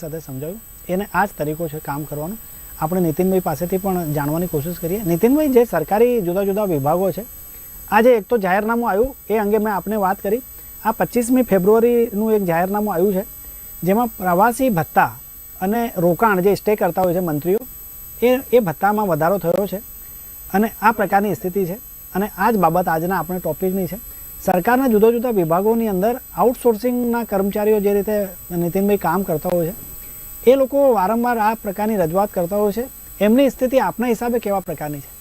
સાથે સમજાવ્યું એને આ જ તરીકો છે કામ કરવાનો. આપણે નીતિનભાઈ પાસેથી પણ જાણવાની કોશિશ કરીએ. નીતિનભાઈ, જે સરકારી જુદા જુદા વિભાગો છે, આજે એક તો જાહેરનામું આવ્યું, એ અંગે મેં આપને વાત કરી. આ 25મી ફેબ્રુઆરીનું એક જાહેરનામું આવ્યું છે, જેમાં પ્રવાસી ભત્તા અને રોકાણ જે સ્ટે કરતા હોય છે મંત્રીઓ, એ ભત્તામાં વધારો થયો છે અને આ પ્રકારની સ્થિતિ છે. અને આ જ બાબત આજના આપણે ટોપિકની છે. સરકારના જુદા જુદા વિભાગોની અંદર આઉટસોર્સિંગના કર્મચારીઓ જે રીતે નીતિનભાઈ કામ કરતા હોય છે, એ લોકો વારંવાર આ પ્રકારની રજૂઆત કરતા હોય છે. એમની સ્થિતિ આપના હિસાબે કેવા પ્રકારની છે?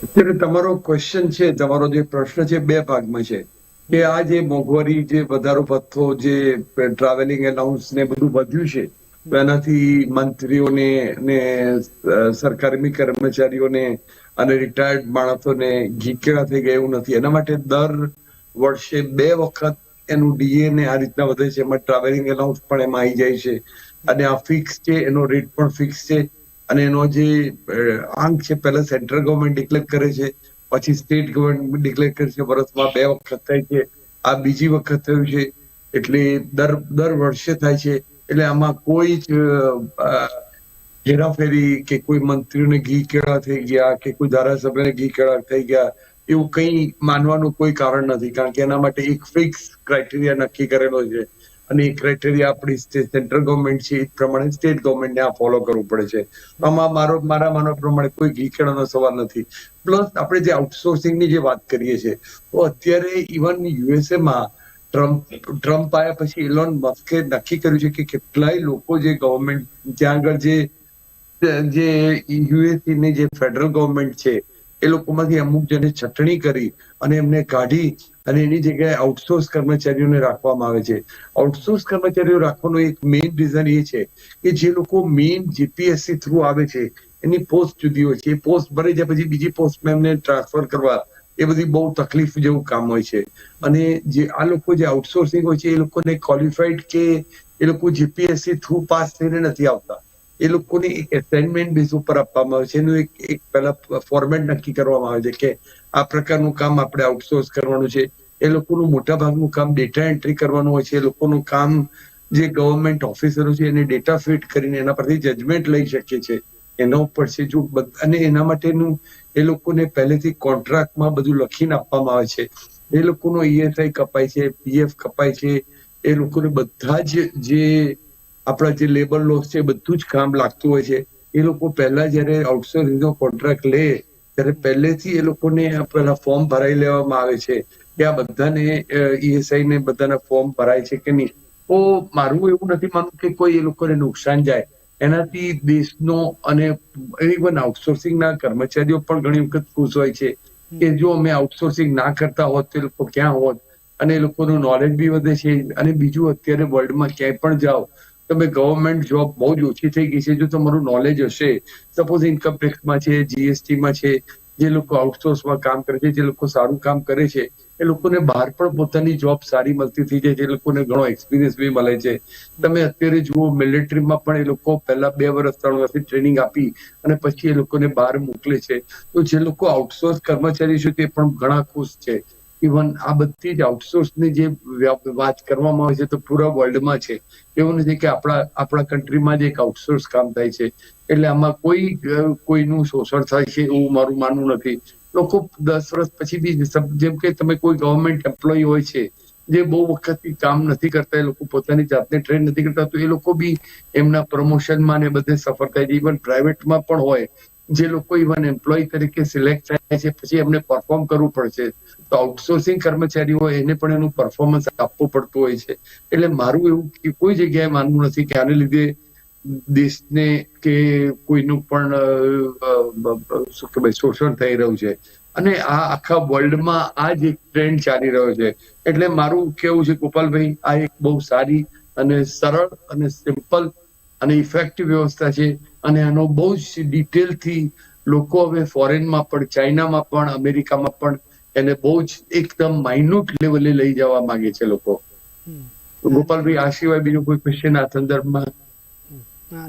અત્યારે તમારો ક્વેશ્ચન છે, તમારો જે પ્રશ્ન છે, બે ભાગમાં છે કે આ જે મોંઘવારી, જે વધારો ભથ્થો, જે ટ્રાવેલિંગ એલાઉન્સ ને બધું વધ્યું છે, એનાથી મંત્રીઓને ને સરકારી કર્મચારીઓને અને રિટાયર્ડ માણસોને ઘી કેળા થઈ ગયા એવું નથી. એના માટે દર વર્ષે 2 વખત એનું ડીએ ને આ રીતના વધે છે. એમાં ટ્રાવેલિંગ એલાઉન્સ પણ એમાં આવી જાય છે અને આ ફિક્સ છે, એનો રેટ પણ ફિક્સ છે. અને એનો જે આંક છે, પહેલા સેન્ટ્રલ ગવર્મેન્ટ ડિક્લેર કરે છે, પછી સ્ટેટ ગવર્મેન્ટ ડિક્લેર કરે છે. વર્ષમાં 2 વખત થાય છે. આ બીજી વખત થયું છે, એટલે દર વર્ષે થાય છે. એટલે આમાં કોઈ જ હેરાફેરી કે કોઈ મંત્રીઓને ઘી કેળા થઈ ગયા કે કોઈ ધારાસભ્યને ઘી કેળા થઈ ગયા એવું કંઈ માનવાનું કોઈ કારણ નથી. કારણ કે એના માટે એક ફિક્સ ક્રાઇટેરિયા નક્કી કરેલો છે અને એ ક્રાઇટેરિયા આપણી સેન્ટ્રલ ગવર્મેન્ટ છે, એ પ્રમાણે સ્ટેટ ગવર્મેન્ટને આ ફોલો કરવું પડે છે. આમાં મારા માનવા પ્રમાણે કોઈ ઘી કેળાનો સવાલ નથી. પ્લસ આપણે જે આઉટસોર્સિંગની જે વાત કરીએ છીએ, તો અત્યારે ઇવન યુએસએમાં ટ્રમ્પ આવ્યા પછી એલોન મસ્કે નક્કી કર્યું છે કે કેટલાય લોકો જે ગવર્મેન્ટ ત્યાં આગળ જે યુએસએ ની જે ફેડરલ ગવર્મેન્ટ છે, એ લોકોમાંથી અમુક જણે છટણી કરી અને એમને કાઢી અને એની જગ્યાએ આઉટસોર્સ કર્મચારીઓને રાખવામાં આવે છે. આઉટસોર્સ કર્મચારીઓ રાખવાનો એક મેઇન રીઝન એ છે કે જે લોકો મેઇન જીપીએસસી થ્રુ આવે છે, એની પોસ્ટ જુદી હોય છે. એ પોસ્ટ ભરી જાય પછી બીજી પોસ્ટમાં એમને ટ્રાન્સફર કરવા, એ બધી બહુ તકલીફ જેવું કામ હોય છે. અને જે આ લોકો જે આઉટસોર્સિંગ હોય છે, એ લોકોને ક્વોલિફાઈડ કે એ લોકો જીપીએસસી થ્રુ પાસ થઈને નથી આવતા. એ લોકોને એક એસાઇનમેન્ટ બેઝ ઉપર આપવામાં આવે છે. એનું એક પહેલા ફોર્મેટ નક્કી કરવામાં આવે છે કે આ પ્રકારનું કામ આપણે આઉટસોર્સ કરવાનું છે. એ લોકોનું મોટા ભાગનું કામ ડેટા એન્ટ્રી કરવાનું હોય છે. એ લોકોનું કામ જે ગવર્મેન્ટ ઓફિસરો છે એને ડેટા ફીડ કરીને એના પરથી જજમેન્ટ લઈ શકે છે એના ઉપર છે. જો અને એના માટેનું એ લોકોને પહેલેથી કોન્ટ્રાક્ટમાં બધું લખીને આપવામાં આવે છે. એ લોકોનો ઈએસઆઈ કપાય છે, પીએફ કપાય છે. એ લોકોને બધા જ જે આપણા જે લેબર લોસ છે, બધું જ કામ લાગતું હોય છે. એ લોકો પહેલા જયારે આઉટસોર્સિંગનો કોન્ટ્રાક્ટ લે ત્યારે પહેલેથી એ લોકોને પેલા ફોર્મ ભરાઈ લેવામાં આવે છે કે આ બધાને ઈએસઆઈ ને બધાના ફોર્મ ભરાય છે કે નહીં. તો મારું એવું નથી માનવું કે કોઈ એ લોકોને નુકસાન જાય. એનાથી દેશનો અને ઇવન આઉટસોર્સિંગના કર્મચારીઓ પણ ઘણી વખત ખુશ હોય છે કે જો અમે આઉટસોર્સિંગ ના કરતા હોત તો એ લોકો ક્યાં હોત, અને એ લોકોનું નોલેજ બી વધે છે. અને બીજું, અત્યારે વર્લ્ડમાં ક્યાંય પણ જાઓ તમે ગવર્મેન્ટ જોબ બહુ જ ઓછી થઈ ગઈ છે. જો તમારું નોલેજ હશે, સપોઝ ઇન્કમ ટેક્સમાં છે, જીએસટીમાં છે, જે લોકો આઉટસોર્સમાં કામ કરે છે, જે લોકો સારું કામ કરે છે, એ લોકોને બહાર પણ પોતાની જોબ સારી મળતી થઈ જાય છે. એ લોકોને ઘણો એક્સપિરિયન્સ બી મળે છે. તમે અત્યારે જુઓ, મિલિટરીમાં પણ એ લોકો પહેલા 2 વર્ષ 3 વર્ષની ટ્રેનિંગ આપી અને પછી એ લોકોને બહાર મોકલે છે. તો જે લોકો આઉટસોર્સ કર્મચારી છે તે પણ ઘણા ખુશ છે. ઇવન આ બધી જ આઉટસોર્સની જે વાત કરવામાં આવે છે તો પૂરા વર્લ્ડમાં છે. એવું નથી કે આપણા કન્ટ્રીમાં જ એક આઉટસોર્સ કામ થાય છે. એટલે આમાં કોઈનું શોષણ થાય છે એવું મારું માનવું નથી. લોકો 10 વર્ષ પછી બી, જેમ કે તમે કોઈ ગવર્મેન્ટ એમ્પ્લોય હોય છે જે બહુ વખતથી કામ નથી કરતા, એ લોકો પોતાની જાતને ટ્રેન નથી કરતા, તો એ લોકો બી એમના પ્રમોશનમાં ને બધે સફળ થાય છે. ઇવન પ્રાઇવેટમાં પણ હોય, જે લોકો ઇવન એમ્પ્લોય તરીકે સિલેક્ટ થાય છે પછી એમને પરફોર્મ કરવું પડશે. તો આઉટસોર્સિંગ કર્મચારી હોય એને પણ એનું પરફોર્મન્સ આપવું પડતું હોય છે. એટલે મારું એવું કોઈ જગ્યાએ માનવું નથી કે આને લીધે દેશને કે કોઈનું પણ શું કહેવાય શોષણ થઈ રહ્યું છે. અને આ આખા વર્લ્ડમાં આ જ એક ટ્રેન્ડ ચાલી રહ્યો છે. એટલે મારું કેવું છે ગોપાલભાઈ, આ એક બહુ સારી અને સરળ અને સિમ્પલ અને ઇફેક્ટિવ વ્યવસ્થા છે. અને આનો બહુ જ ડિટેલથી લોકો હવે ફોરેનમાં પણ, ચાઇનામાં પણ, અમેરિકામાં પણ એને બહુ જ એકદમ માઇન્યુટ લેવલે લઈ જવા માંગે છે લોકો. ગોપાલભાઈ, આ સિવાય બીજું કોઈ ક્વેશ્ચન આ સંદર્ભમાં?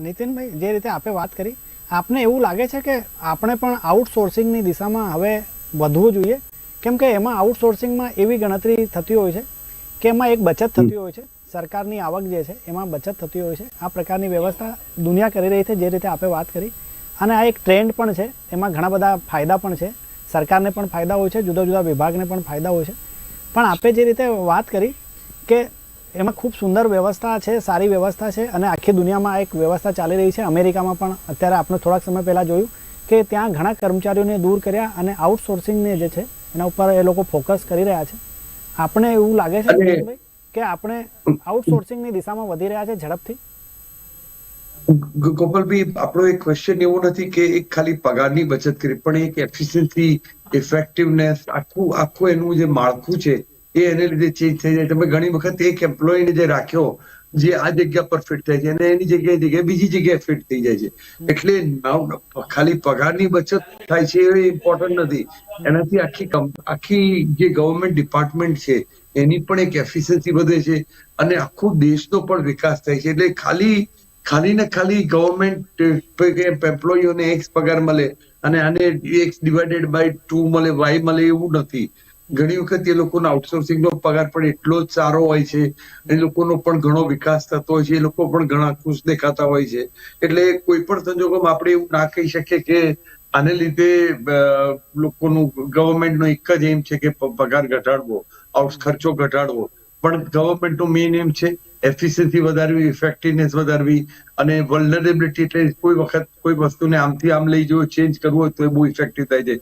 નીતિનભાઈ, જે રીતે આપણે વાત કરી, આપને એવું લાગે છે કે આપણે પણ આઉટસોર્સિંગની દિશામાં હવે વધવું જોઈએ? કેમ કે એમાં આઉટસોર્સિંગમાં એવી ગણતરી થતી હોય છે કે એમાં એક બચત થતી હોય છે સરકારની આવક જે છે એમાં બચત થતી હોય છે. આ પ્રકારની વ્યવસ્થા દુનિયા કરી રહી છે, જે રીતે આપણે વાત કરી, અને આ એક ટ્રેન્ડ પણ છે. એમાં ઘણા બધા ફાયદા પણ છે. સરકારને પણ ફાયદા હોય છે, જુદા જુદા વિભાગને પણ ફાયદા હોય છે. પણ આપણે જે રીતે વાત કરી કે એમાં ખૂબ સુંદર વ્યવસ્થા છે, સારી વ્યવસ્થા છે, અને આખી દુનિયામાં એક વ્યવસ્થા ચાલી રહી છે. અમેરિકામાં પણ અત્યારે આપણે થોડાક સમય પહેલાં જોયું કે ત્યાં ઘણા કર્મચારીઓને દૂર કર્યા અને આઉટસોર્સિંગને જે છે એના ઉપર એ લોકો ફોકસ કરી રહ્યા છે. આપણે એવું લાગે છે નીતિનભાઈ કે આપણે આઉટસોર્સિંગની દિશામાં વધી રહ્યા છે ઝડપથી? ગોપાલભાઈ, આપણો એક ક્વેશ્ચન એવો નથી કે એક ખાલી પગારની બચત કરી, પણ એક એફિશિયન્સી, ઇફેક્ટિવનેસ, આખું એનું જે માળખું છે એ એને લીધે ચેન્જ થઈ જાય. તમે ઘણી વખત એક એમ્પ્લોયને જે રાખ્યો જે આ જગ્યા પર ફિટ થાય છે અને એની જગ્યાએ બીજી જગ્યાએ ફિટ થઈ જાય છે. એટલે ખાલી પગારની બચત થાય છે એ ઇમ્પોર્ટન્ટ નથી. એનાથી આખી જે ગવર્મેન્ટ ડિપાર્ટમેન્ટ છે એની પણ એક એફિશિયન્સી વધે છે અને આખો દેશનો પણ વિકાસ થાય છે. એટલે ખાલી ગવર્મેન્ટ એમ્પ્લોયીઓને એક્સ પગાર મળે અને આને એક્સ ડિવાઇડેડ બાય 2 મળે, વાય મળે એવું નથી. ઘણી વખત એ લોકોનો આઉટસોર્સિંગનો પગાર પણ એટલો જ સારો હોય છે, એ લોકોનો પણ ઘણો વિકાસ થતો હોય છે, એ લોકો પણ ઘણા ખુશ દેખાતા હોય છે. એટલે કોઈ પણ સંજોગોમાં આપણે એવું ના કહી શકીએ કે આને લીધે લોકોનું ગવર્મેન્ટનો એક જ એમ છે કે પગાર ઘટાડવો, ખર્ચો ઘટાડવો. પણ ગવર્મેન્ટનો મેઇન એમ છે એફિશિયન્સી વધારવી, ઇફેક્ટિવનેસ વધારવી અને વલ્નરેબિલિટી, એટલે કોઈ વખત કોઈ વસ્તુને આમથી આમ લઈ જવો, ચેન્જ કરવો હોય તો એ બહુ ઇફેક્ટિવ થાય છે.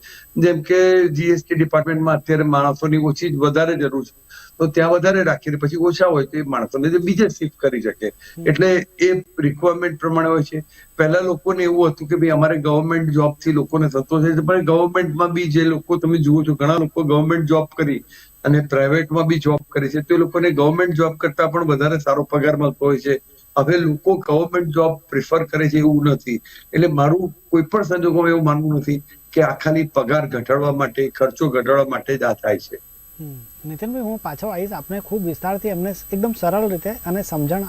જેમ કે જીએસટી ડિપાર્ટમેન્ટમાં અત્યારે માણસોની વધારે જરૂર છે, તો ત્યાં વધારે રાખીને પછી ઓછા હોય તો એ માણસોને બીજે શિફ્ટ કરી શકે. એટલે એ રિક્વાયરમેન્ટ પ્રમાણે હોય છે. પહેલા લોકોને એવું હતું કે ભાઈ અમારે ગવર્મેન્ટ જોબથી લોકોને સંતોષ છે, પણ ગવર્મેન્ટમાં બી જે લોકો તમે જુઓ છો, ઘણા લોકો ગવર્મેન્ટ જોબ કરી અને પ્રાઇવેટમાં બી જોબ કરે છે, તો એ લોકોને ગવર્મેન્ટ જોબ કરતા પણ વધારે સારો પગાર મળતો હોય છે. હવે લોકો ગવર્મેન્ટ જોબ પ્રિફર કરે છે એવું નથી. એટલે મારું કોઈ પણ સંજોગોમાં એવું માનવું નથી કે આ ખાલી પગાર ઘટાડવા માટે, ખર્ચો ઘટાડવા માટે જ આ થાય છે. નીતિનભાઈ, હું પાછો આવીશ. આપણે ખૂબ વિસ્તારથી એમને એકદમ સરળ રીતે અને સમજણ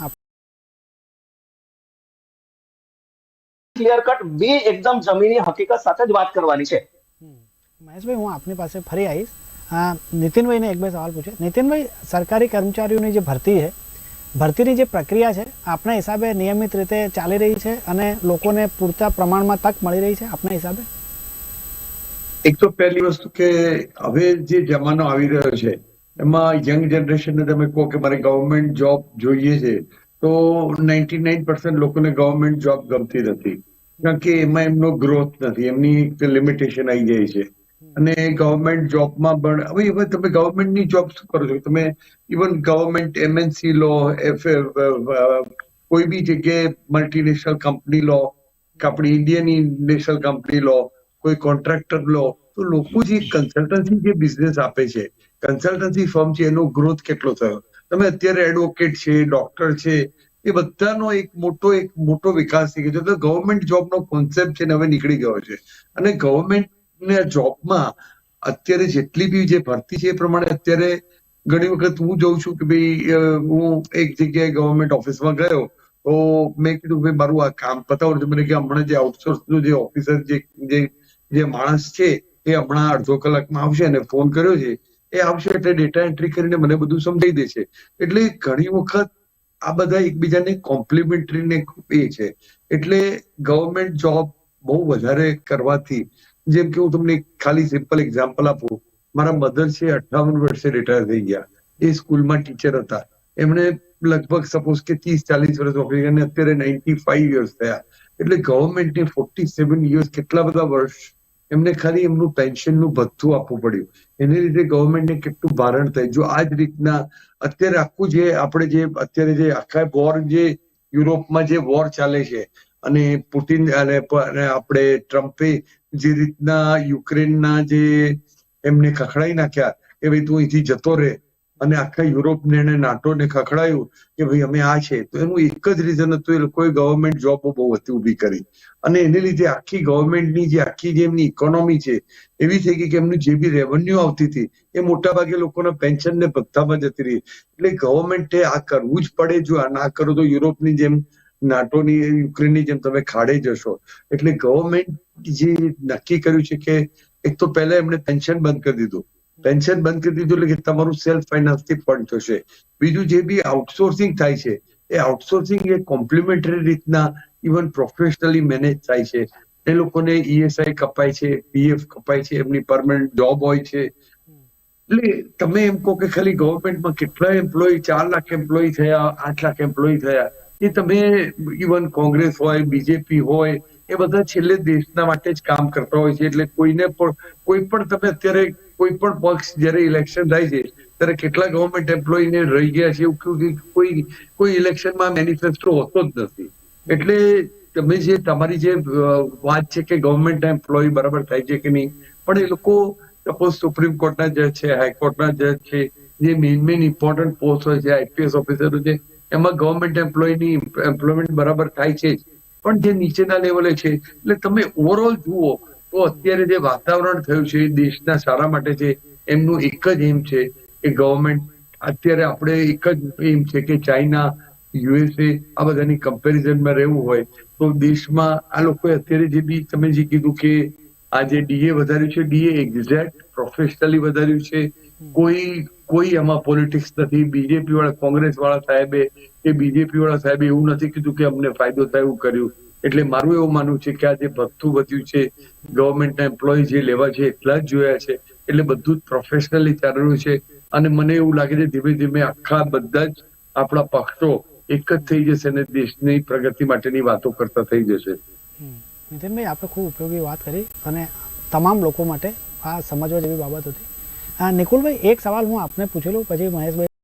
ક્લિયર કટ બે એકદમ જમીની હકીકત સાથે જ વાત કરવાની છે. મહેશભાઈ, હું આપની પાસે ફરી આવીશ. નીતિનભાઈને એક બે સવાલ પૂછે. નીતિનભાઈ, સરકારી કર્મચારીઓની જે ભરતી છે, ભરતીની જે પ્રક્રિયા છે આપના હિસાબે નિયમિત રીતે ચાલી રહી છે અને લોકોને પૂરતા પ્રમાણમાં તક મળી રહી છે આપના હિસાબે? એક તો પહેલી વસ્તુ કે હવે જે જમાનો આવી રહ્યો છે એમાં યંગ જનરેશનને તમે કહો કે મારે ગવર્મેન્ટ જોબ જોઈએ છે, તો 99% લોકોને ગવર્મેન્ટ જોબ ગમતી નથી, કારણ કે એમાં એમનો ગ્રોથ નથી, એમની લિમિટેશન આવી જાય છે. અને ગવર્મેન્ટ જોબમાં પણ હવે તમે ગવર્મેન્ટની જોબ શું કરો છો? તમે ઇવન ગવર્મેન્ટ એમએનસી લો, કોઈ બી જગ્યાએ મલ્ટીનેશનલ કંપની લો, કે આપણી ઇન્ડિયન નેશનલ કંપની લો, કોઈ કોન્ટ્રાક્ટર લો, તો લોકો જે કન્સલ્ટન્સી જે બિઝનેસ આપે છે, કન્સલ્ટન્સી ફર્મ છે, એનો ગ્રોથ કેટલો થયો? તમે અત્યારે એડવોકેટ છે, ડોક્ટર છે, એ બધાનો એક મોટો વિકાસ થઈ ગયો છે. તો ગવર્મેન્ટ જોબનો કોન્સેપ્ટ છે ને હવે નીકળી ગયો છે. અને ગવર્મેન્ટના જોબમાં અત્યારે જેટલી બી જે ભરતી છે એ પ્રમાણે અત્યારે ઘણી વખત હું જોઉં છું કે ભાઈ હું એક જગ્યાએ ગવર્મેન્ટ ઓફિસમાં ગયો તો મેં કીધું ભાઈ મારું આ કામ પતાવો. મને કે હમણાં જે આઉટસોર્સનું જે ઓફિસર જે માણસ છે એ હમણાં અડધો કલાકમાં આવશે અને ફોન કર્યો છે, એ આવશે એટલે ડેટા એન્ટ્રી કરીને મને બધું સમજાવી દેશે. એટલે ઘણી વખત આ બધા એકબીજાને કોમ્પ્લિમેન્ટરી એ છે. એટલે ગવર્મેન્ટ જોબ બહુ વધારે કરવાથી, જેમ કે હું તમને ખાલી સિમ્પલ એક્ઝામ્પલ આપું, મારા મધર છે 58 વર્ષે રિટાયર થઈ ગયા. એ સ્કૂલમાં ટીચર હતા. એમણે લગભગ સપોઝ કે 30-40 વર્ષ નોકરી અને અત્યારે 95 યર્સ થયા. એટલે ગવર્મેન્ટને 47 યર્સ, કેટલા બધા વર્ષ એમને ખાલી એમનું પેન્શનનું ભથ્થું આપવું પડ્યું. એને લીધે ગવર્મેન્ટને કેટલું ભારણ થાય. જો આ જ રીતના અત્યારે આખું જે આપણે જે અત્યારે જે આખા વોર, જે યુરોપમાં જે વોર ચાલે છે અને પુતિન અને આપણે ટ્રમ્પે જે રીતના યુક્રેનના જે એમને ખખડાઈ નાખ્યા કે ભાઈ તું અહીંથી જતો રહે, અને આખા યુરોપને અને નાટોને ખખડાયું કે ભાઈ અમે આ છે, તો એનું એક જ રીઝન હતું, એ લોકોએ ગવર્મેન્ટ જોબો બહુ હતી ઊભી કરી. અને એને લીધે આખી ગવર્મેન્ટની જે એમની ઇકોનોમી છે એવી થઈ ગઈ કે એમનું જે બી રેવન્યુ આવતી હતી એ મોટા ભાગે લોકોના પેન્શન ને ભથ્થામાં જતી રહી. એટલે ગવર્મેન્ટે આ કરવું જ પડે. જો આ ના કરો તો યુરોપની જેમ, નાટોની, યુક્રેનની જેમ તમે ખાડે જશો. એટલે ગવર્મેન્ટ જે નક્કી કર્યું છે કે એક તો પહેલા એમણે પેન્શન બંધ કરી દીધું, પેન્શન બંધ કરી દીધું એટલે કે તમારું સેલ્ફ ફાઇનાન્સ થી ફંડ થશે. બીજું જે બી આઉટસોર્સિંગ થાય છે એ આઉટસોર્સિંગ એ કોમ્પ્લિમેન્ટરી રીતના ઇવન પ્રોફેશનલી મેનેજ થાય છે. એ લોકોને ESI કપાય છે, PF કપાય છે, એમની પરમનન્ટ જોબ હોય છે. એટલે તમે એમ કહો કે ખાલી ગવર્મેન્ટમાં કેટલા એમ્પ્લોય 4 લાખ એમ્પ્લોય થયા, 8 લાખ એમ્પ્લોય થયા, એ તમે ઇવન કોંગ્રેસ હોય, બીજેપી હોય, એ બધા છેલ્લે દેશના માટે જ કામ કરતા હોય છે. એટલે કોઈને પણ કોઈ પણ તમે અત્યારે કોઈ પણ પક્ષ જયારે ઇલેક્શન થાય છે ત્યારે કેટલા ગવર્મેન્ટ એમ્પ્લોયને રહી ગયા છે એવું કહ્યું કે કોઈ ઇલેક્શનમાં મેનિફેસ્ટો હોતો જ નથી. એટલે તમે જે તમારી જે વાત છે કે ગવર્મેન્ટ એમ્પ્લોય બરાબર થાય છે કે નહીં, પણ એ લોકો સપોઝ સુપ્રીમ કોર્ટના જજ છે, હાઈકોર્ટના જજ છે, જે મેઇન ઇમ્પોર્ટન્ટ પોસ્ટ હોય છે, IPS ઓફિસરો છે, એમાં ગવર્મેન્ટ એમ્પ્લોયની એમ્પ્લોયમેન્ટ બરાબર થાય છે જ. પણ જે નીચેના લેવલે છે, એટલે તમે ઓવરઓલ જુઓ તો અત્યારે જે વાતાવરણ થયું છે એ દેશના સારા માટે છે. એમનું એક જ એમ છે કે ગવર્મેન્ટ અત્યારે આપણે એક જ એમ છે કે ચાઇના, USA આ બધાની કમ્પેરિઝનમાં રહેવું હોય તો દેશમાં આ લોકોએ અત્યારે જે બી તમે જે કીધું કે આ જે DA વધાર્યું છે, DA એક્ઝેક્ટ પ્રોફેશનલી વધાર્યું છે. કોઈ એમાં પોલિટિક્સ નથી. બીજેપી વાળા, કોંગ્રેસ વાળા સાહેબે કે બીજેપી વાળા સાહેબે એવું નથી કીધું કે અમને ફાયદો થાય એવું કર્યું. એટલે મારું એવું માનવું છે કે આ જે ભથ્થું વધ્યું છે, ગવર્મેન્ટના એમ્પ્લોય જે લેવા છે એટલા જ જોયા છે. એટલે બધું જ પ્રોફેશનલી ચાલી રહ્યું છે. અને મને એવું લાગે છે ધીમે ધીમે આખા બધા જ આપણા પક્ષો એક જ થઈ જશે અને દેશની પ્રગતિ માટેની વાતો કરતા થઈ જશે. નીતિનભાઈ, આપણે ખૂબ ઉપયોગી વાત કરી અને તમામ લોકો માટે આ સમજવા જેવી બાબત હતી. નિકુલભાઈ, એક સવાલ હું આપને પૂછેલું, પછી મહેશભાઈ